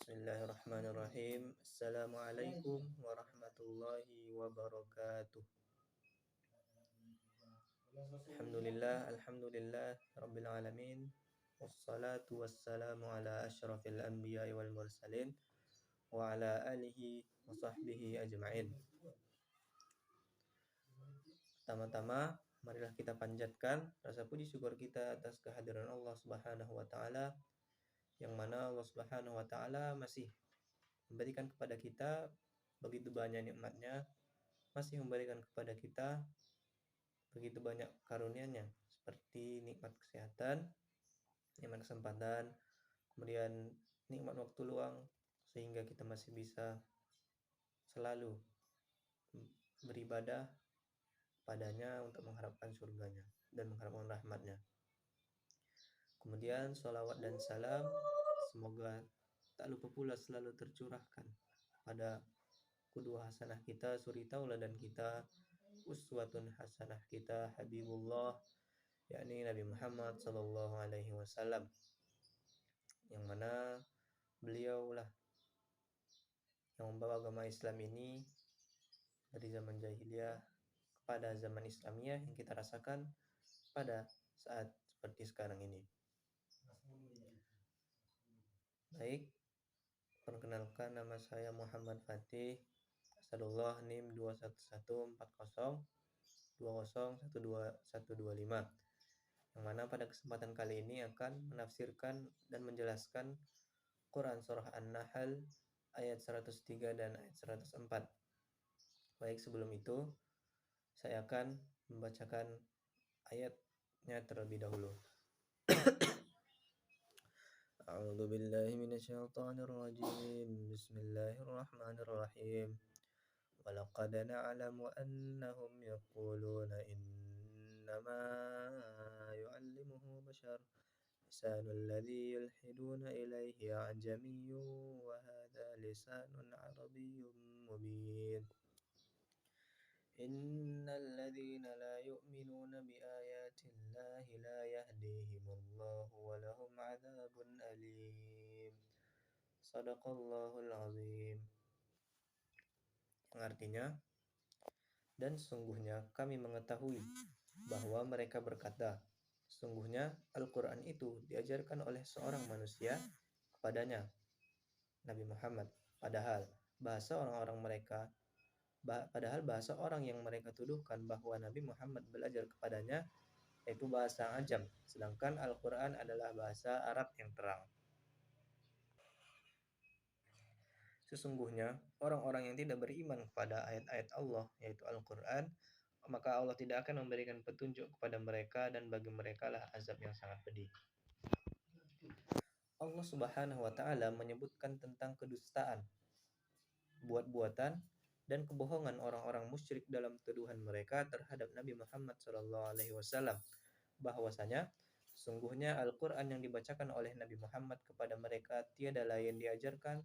Bismillahirrahmanirrahim. Assalamualaikum warahmatullahi wabarakatuh. Alhamdulillah Rabbil alamin. Wassalatu wassalamu ala asyrafil anbiya'i wal mursalin wa ala alihi wa sahbihi ajma'in. Pertama-tama, marilah kita panjatkan rasa puji syukur kita atas kehadiran Allah Subhanahu wa taala, yang mana Allah Subhanahu wa taala masih memberikan kepada kita begitu banyak nikmatnya, masih memberikan kepada kita begitu banyak karunia-Nya, seperti nikmat kesehatan, nikmat kesempatan, kemudian nikmat waktu luang, sehingga kita masih bisa selalu beribadah padanya untuk mengharapkan surganya dan mengharapkan rahmatnya. Kemudian sholawat dan salam semoga tak lupa pula selalu tercurahkan pada kedua hasanah kita, suri tauladan kita, uswatun hasanah kita, Habibullah, yakni Nabi Muhammad sallallahu alaihi wasallam, yang mana beliaulah yang membawa agama Islam ini dari zaman jahiliyah kepada zaman Islamiyah yang kita rasakan pada saat seperti sekarang ini. Baik, perkenalkan, nama saya Muhammad Fatih Asadullah, NIM 2114020121225, yang mana pada kesempatan kali ini akan menafsirkan dan menjelaskan Quran Surah An-Nahl ayat 103 dan ayat 104. Baik, sebelum itu saya akan membacakan ayatnya terlebih dahulu. A'udzu billahi minasyaitonir rajim. Bismillahirrahmanirrahim. Walaqad na'lamu annahum yaquluna innama yu'allimuhu bashar. Lisanul ladzi yulhiduna ilayhi a'jamiyyun wa hadha lisanun arabiyyun mubin. Innal ladzina la yu'minuna bi ayatillahi la yahdihimullahu wa lahum 'adzabun alim. Shadaqallahul azim. Yang artinya, dan sungguhnya kami mengetahui bahwa mereka berkata, sungguhnya Al-Quran itu diajarkan oleh seorang manusia kepadanya, Nabi Muhammad, padahal bahasa orang yang mereka tuduhkan bahwa Nabi Muhammad belajar kepadanya yaitu bahasa Ajam, sedangkan Al-Quran adalah bahasa Arab yang terang. Sesungguhnya orang-orang yang tidak beriman kepada ayat-ayat Allah yaitu Al-Quran, maka Allah tidak akan memberikan petunjuk kepada mereka, dan bagi mereka lah azab yang sangat pedih. Allah Subhanahu wa taala menyebutkan tentang kedustaan, buat-buatan, dan kebohongan orang-orang musyrik dalam tuduhan mereka terhadap Nabi Muhammad SAW, bahwasanya sungguhnya Al-Quran yang dibacakan oleh Nabi Muhammad kepada mereka tiada lain diajarkan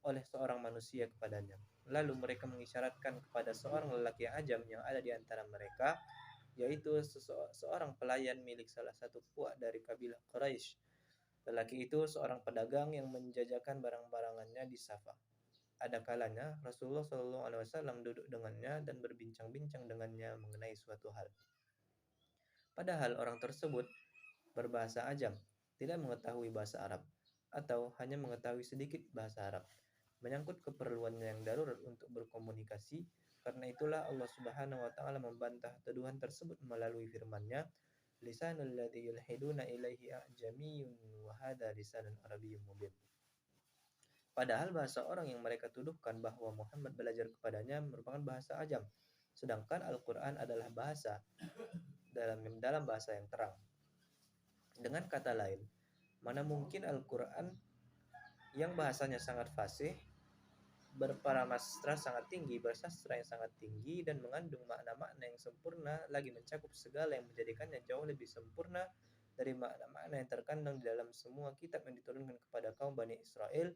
oleh seorang manusia kepadanya. Lalu mereka mengisyaratkan kepada seorang lelaki ajam yang ada di antara mereka, yaitu seorang pelayan milik salah satu puak dari kabilah Quraisy. Lelaki itu seorang pedagang yang menjajakan barang-barangannya di Safa. Ada kalanya Rasulullah SAW duduk dengannya dan berbincang-bincang dengannya mengenai suatu hal. Padahal orang tersebut berbahasa Ajam, tidak mengetahui bahasa Arab, atau hanya mengetahui sedikit bahasa Arab, menyangkut keperluannya yang darurat untuk berkomunikasi. Karena itulah Allah Subhanahu wa taala membantah tuduhan tersebut melalui firman-Nya, lisanul ladzi yulhiduna ilaihi a'jamiyyun wa hadza lisanun arabiyyun mubin. Padahal bahasa orang yang mereka tuduhkan bahwa Muhammad belajar kepadanya merupakan bahasa Ajam, sedangkan Al-Quran adalah bahasa dalam bahasa yang terang. Dengan kata lain, mana mungkin Al-Quran yang bahasanya sangat fasih, berparamastra sangat tinggi, bersastra yang sangat tinggi, dan mengandung makna-makna yang sempurna, lagi mencakup segala yang menjadikannya jauh lebih sempurna dari makna-makna yang terkandung di dalam semua kitab yang diturunkan kepada kaum Bani Israel,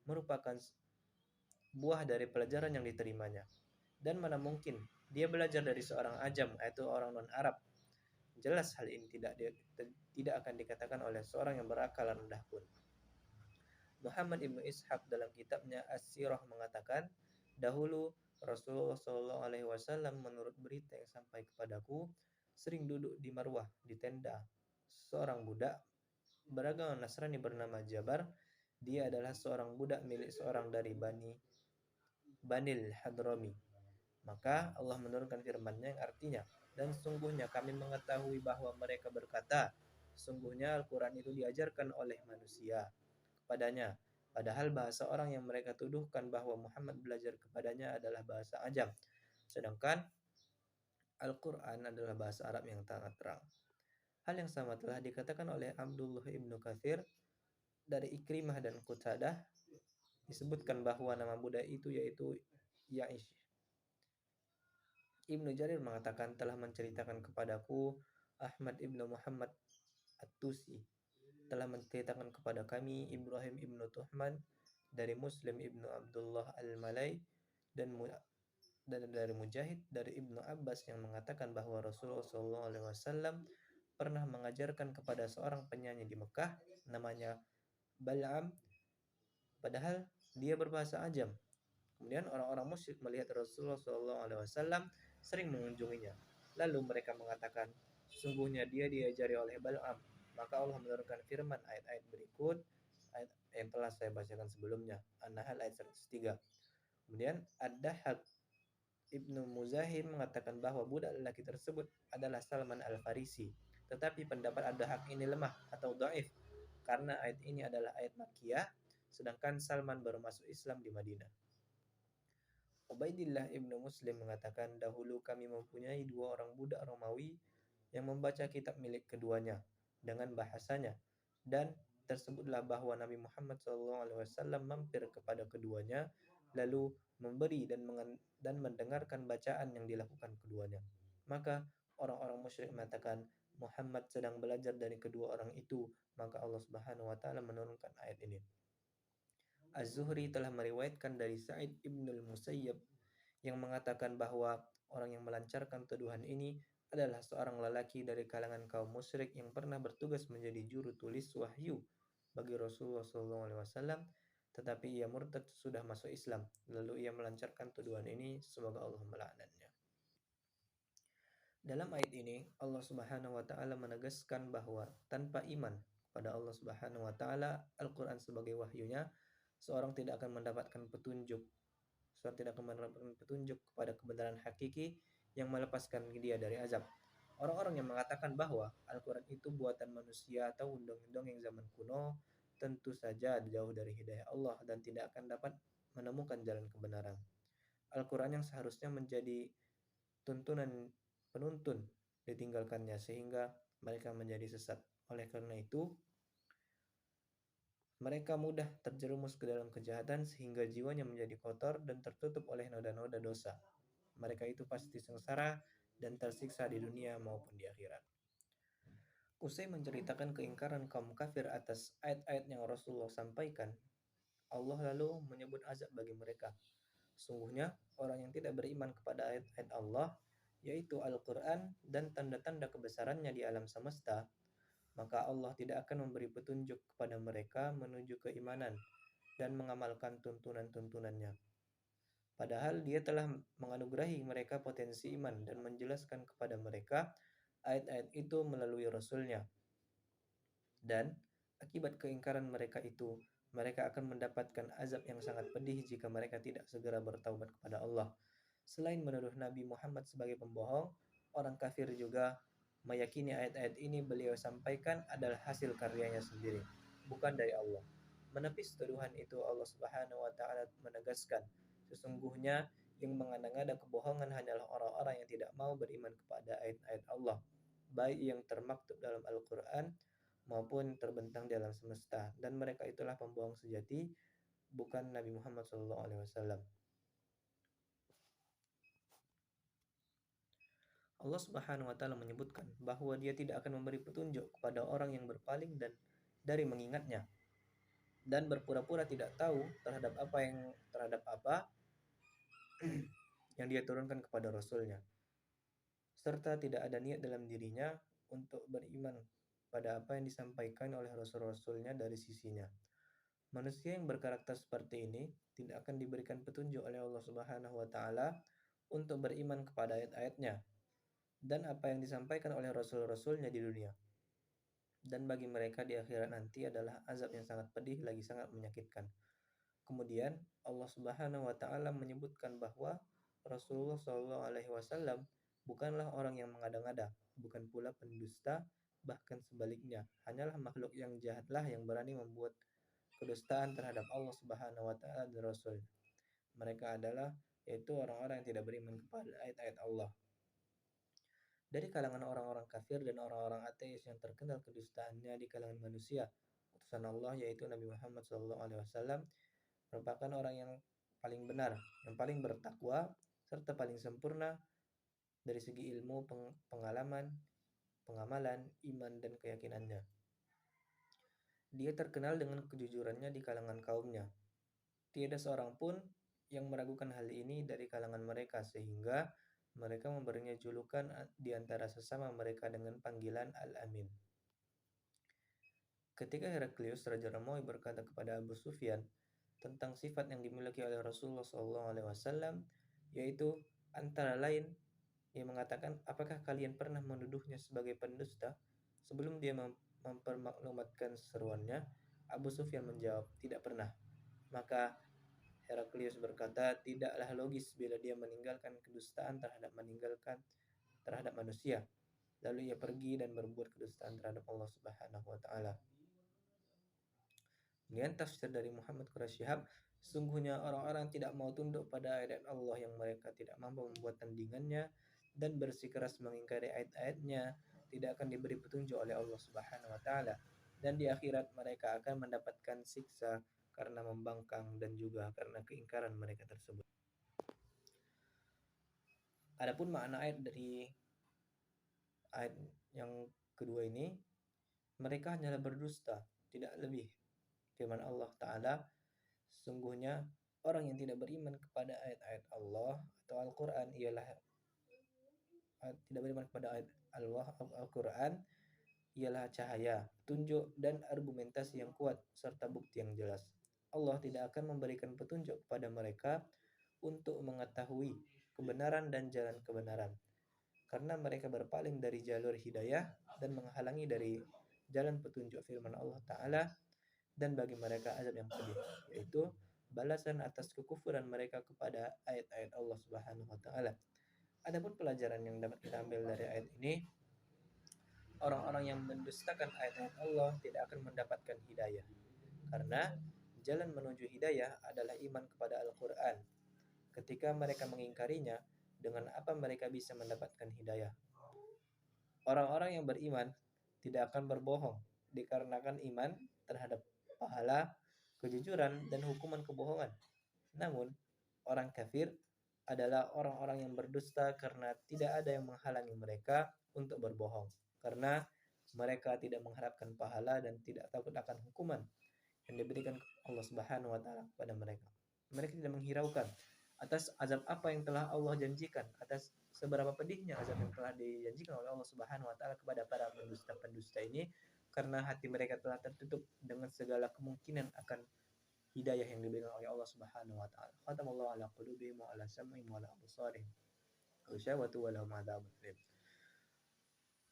merupakan buah dari pelajaran yang diterimanya. Dan mana mungkin dia belajar dari seorang ajam, yaitu orang non-Arab. Jelas hal ini tidak akan dikatakan oleh seorang yang berakal rendah pun. Muhammad ibnu Ishaq dalam kitabnya As-Sirah mengatakan, dahulu Rasulullah Shallallahu Alaihi Wasallam menurut berita yang sampai kepadaku sering duduk di marwah di tenda seorang budak beragama Nasrani bernama Jabar. Dia adalah seorang budak milik seorang dari Banil Hadrami. Maka Allah menurunkan firman-Nya yang artinya, dan sungguhnya kami mengetahui bahwa mereka berkata, sungguhnya Al-Quran itu diajarkan oleh manusia kepadanya. Padahal bahasa orang yang mereka tuduhkan bahwa Muhammad belajar kepadanya adalah bahasa Ajam. Sedangkan Al-Quran adalah bahasa Arab yang sangat terang. Hal yang sama telah dikatakan oleh Abdullah ibnu Katsir dari Ikrimah dan Qutadah. Disebutkan bahwa nama budak itu yaitu Ya'ish. Ibnu Jarir mengatakan telah menceritakan kepadaku Ahmad ibnu Muhammad At-Tusi telah menceritakan kepada kami Ibrahim ibnu Tuhman dari Muslim ibnu Abdullah Al-Malai dan dari Mujahid dari Ibnu Abbas yang mengatakan bahwa Rasulullah SAW pernah mengajarkan kepada seorang penyanyi di Mekah namanya Bal'am, padahal dia berbahasa Ajam. Kemudian orang-orang musyrik melihat Rasulullah SAW sering mengunjunginya. Lalu mereka mengatakan, sungguhnya dia diajari oleh Bal'am. Maka Allah menurunkan firman ayat-ayat berikut, ayat yang telah saya bacakan sebelumnya, An-Nahl ayat 103. Kemudian Ad-Dahhak Ibnu Muzahim mengatakan bahwa budak lelaki tersebut adalah Salman Al-Farisi. Tetapi pendapat Ad-Dahhak ini lemah atau dhaif karena ayat ini adalah ayat Makkiyah, sedangkan Salman baru masuk Islam di Madinah. Ubaidillah ibnu Muslim mengatakan, dahulu kami mempunyai dua orang budak Romawi yang membaca kitab milik keduanya dengan bahasanya, dan tersebutlah bahwa Nabi Muhammad SAW mampir kepada keduanya lalu memberi dan mendengarkan bacaan yang dilakukan keduanya. Maka orang-orang musyrik mengatakan Muhammad sedang belajar dari kedua orang itu, maka Allah Subhanahu wa taala menurunkan ayat ini. Az-Zuhri telah meriwayatkan dari Sa'id ibnul Musayyab yang mengatakan bahwa orang yang melancarkan tuduhan ini adalah seorang lelaki dari kalangan kaum musyrik yang pernah bertugas menjadi juru tulis wahyu bagi Rasulullah SAW, tetapi ia murtad sudah masuk Islam. Lalu ia melancarkan tuduhan ini, semoga Allah melaknatnya. Dalam ayat ini Allah Subhanahu wa taala menegaskan bahwa tanpa iman pada Allah Subhanahu wa taala, Al-Qur'an sebagai wahyunya, seorang tidak akan mendapatkan petunjuk. Seorang tidak akan mendapatkan petunjuk kepada kebenaran hakiki yang melepaskan dia dari azab. Orang-orang yang mengatakan bahwa Al-Quran itu buatan manusia atau undang-undang yang zaman kuno tentu saja jauh dari hidayah Allah dan tidak akan dapat menemukan jalan kebenaran. Al-Quran yang seharusnya menjadi tuntunan penuntun ditinggalkannya sehingga mereka menjadi sesat. Oleh karena itu, mereka mudah terjerumus ke dalam kejahatan sehingga jiwanya menjadi kotor dan tertutup oleh noda-noda dosa. Mereka itu pasti sengsara dan tersiksa di dunia maupun di akhirat. Usai menceritakan keingkaran kaum kafir atas ayat-ayat yang Rasulullah sampaikan, Allah lalu menyebut azab bagi mereka. Sungguhnya orang yang tidak beriman kepada ayat-ayat Allah, yaitu Al-Quran dan tanda-tanda kebesarannya di alam semesta, maka Allah tidak akan memberi petunjuk kepada mereka menuju keimanan dan mengamalkan tuntunan-tuntunannya. Padahal dia telah menganugerahi mereka potensi iman dan menjelaskan kepada mereka ayat-ayat itu melalui Rasulnya. Dan akibat keingkaran mereka itu, mereka akan mendapatkan azab yang sangat pedih jika mereka tidak segera bertaubat kepada Allah. Selain menuduh Nabi Muhammad sebagai pembohong, orang kafir juga meyakini ayat-ayat ini beliau sampaikan adalah hasil karyanya sendiri, bukan dari Allah. Menepis tuduhan itu, Allah Subhanahu wa taala menegaskan, sesungguhnya yang mengada-ngada kebohongan hanyalah orang-orang yang tidak mau beriman kepada ayat-ayat Allah, baik yang termaktub dalam Al-Qur'an maupun terbentang di alam semesta, dan mereka itulah pembohong sejati, bukan Nabi Muhammad SAW. Allah Subhanahu wa taala menyebutkan bahwa Dia tidak akan memberi petunjuk kepada orang yang berpaling dan dari mengingatnya dan berpura-pura tidak tahu terhadap apa yang Dia turunkan kepada Rasulnya, serta tidak ada niat dalam dirinya untuk beriman pada apa yang disampaikan oleh Rasul-Rasulnya dari sisinya. Manusia yang berkarakter seperti ini tidak akan diberikan petunjuk oleh Allah Subhanahu wa taala untuk beriman kepada ayat-ayatnya dan apa yang disampaikan oleh rasul-rasulnya di dunia. Dan bagi mereka di akhirat nanti adalah azab yang sangat pedih lagi sangat menyakitkan. Kemudian Allah Subhanahu wa taala menyebutkan bahwa Rasulullah Shallallahu alaihi wasallam bukanlah orang yang mengada-ngada, bukan pula pendusta, bahkan sebaliknya, hanyalah makhluk yang jahatlah yang berani membuat kedustaan terhadap Allah Subhanahu wa taala dan Rasul. Mereka adalah yaitu orang-orang yang tidak beriman kepada ayat-ayat Allah. Dari kalangan orang-orang kafir dan orang-orang ateis yang terkenal kedustaannya di kalangan manusia, utusan Allah yaitu Nabi Muhammad SAW merupakan orang yang paling benar, yang paling bertakwa, serta paling sempurna dari segi ilmu, pengalaman, pengamalan, iman, dan keyakinannya. Dia terkenal dengan kejujurannya di kalangan kaumnya. Tiada seorang pun yang meragukan hal ini dari kalangan mereka, sehingga mereka memberinya julukan di antara sesama mereka dengan panggilan Al-Amin. Ketika Heraklius, Raja Romawi berkata kepada Abu Sufyan tentang sifat yang dimiliki oleh Rasulullah SAW, yaitu antara lain ia mengatakan, apakah kalian pernah menuduhnya sebagai pendusta? Sebelum dia mempermaklumatkan seruannya, Abu Sufyan menjawab, tidak pernah. Maka Heraklius berkata, tidaklah logis bila dia meninggalkan kedustaan terhadap manusia. Lalu ia pergi dan berbuat kedustaan terhadap Allah Subhanahu wa taala. Kemudian tafsir dari Muhammad Quraisyhab, sesungguhnya orang-orang tidak mau tunduk pada ayat Allah yang mereka tidak mampu membuat tandingannya dan bersikeras mengingkari ayat-ayatnya tidak akan diberi petunjuk oleh Allah Subhanahu wa taala, dan di akhirat mereka akan mendapatkan siksa karena membangkang dan juga karena keingkaran mereka tersebut. Adapun makna ayat dari ayat yang kedua ini, mereka hanyalah berdusta, tidak lebih. Firman Allah Ta'ala, sesungguhnya orang yang tidak beriman kepada ayat-ayat Allah atau Al-Quran tidak beriman kepada ayat Allah Al-Quran ialah cahaya, petunjuk, dan argumentasi yang kuat, serta bukti yang jelas. Allah tidak akan memberikan petunjuk kepada mereka untuk mengetahui kebenaran dan jalan kebenaran, karena mereka berpaling dari jalur hidayah dan menghalangi dari jalan petunjuk firman Allah Ta'ala, dan bagi mereka azab yang pedih, yaitu balasan atas kekufuran mereka kepada ayat-ayat Allah Subhanahu wa taala. Adapun pelajaran yang dapat kita ambil dari ayat ini, orang-orang yang mendustakan ayat-ayat Allah tidak akan mendapatkan hidayah, karena jalan menuju hidayah adalah iman kepada Al-Quran. Ketika mereka mengingkarinya, dengan apa mereka bisa mendapatkan hidayah? Orang-orang yang beriman tidak akan berbohong, dikarenakan iman terhadap pahala, kejujuran, dan hukuman kebohongan. Namun, orang kafir adalah orang-orang yang berdusta karena tidak ada yang menghalangi mereka untuk berbohong, karena mereka tidak mengharapkan pahala dan tidak takut akan hukuman yang diberikan Allah Subhanahu wa taala kepada mereka. Mereka tidak menghiraukan atas azab apa yang telah Allah janjikan, atas seberapa pedihnya azab yang telah dijanjikan oleh Allah Subhanahu wa taala kepada para pendusta-pendusta ini, karena hati mereka telah tertutup dengan segala kemungkinan akan hidayah yang diberikan oleh Allah Subhanahu wa taala. Khatamallahu ala qulubihim wa ala sam'ihim wa ala absarihim ghisyawatu wa lahum adzabun alim.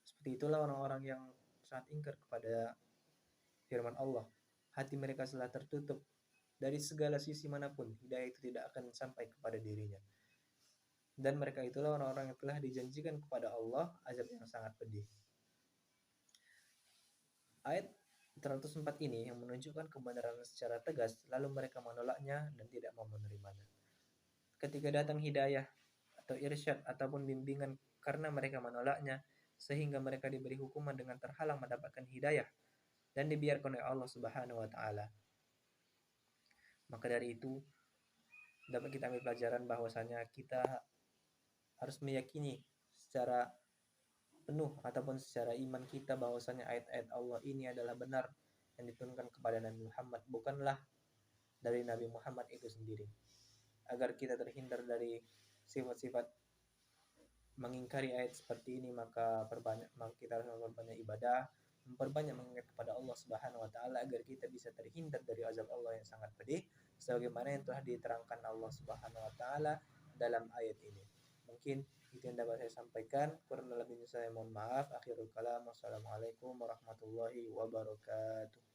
Seperti itulah orang-orang yang sangat ingkar kepada firman Allah. Hati mereka telah tertutup dari segala sisi manapun, hidayah itu tidak akan sampai kepada dirinya. Dan mereka itulah orang-orang yang telah dijanjikan kepada Allah azab yang sangat pedih. Ayat 104 ini yang menunjukkan kebenaran secara tegas, lalu mereka menolaknya dan tidak mau menerimanya. Ketika datang hidayah atau irsyad ataupun bimbingan karena mereka menolaknya, sehingga mereka diberi hukuman dengan terhalang mendapatkan hidayah dan dibiarkan oleh Allah Subhanahu wa taala. Maka dari itu dapat kita ambil pelajaran bahwasanya kita harus meyakini secara penuh ataupun secara iman kita bahwasanya ayat-ayat Allah ini adalah benar yang diturunkan kepada Nabi Muhammad, bukanlah dari Nabi Muhammad itu sendiri. Agar kita terhindar dari sifat-sifat mengingkari ayat seperti ini, maka kita harus memperbanyak ibadah, memperbanyak mengingat kepada Allah Subhanahu wa taala agar kita bisa terhindar dari azab Allah yang sangat pedih sebagaimana yang telah diterangkan Allah Subhanahu wa taala dalam ayat ini. Mungkin itu yang dapat saya sampaikan. Kurang lebihnya saya mohon maaf. Akhirul kalam. Wassalamualaikum warahmatullahi wabarakatuh.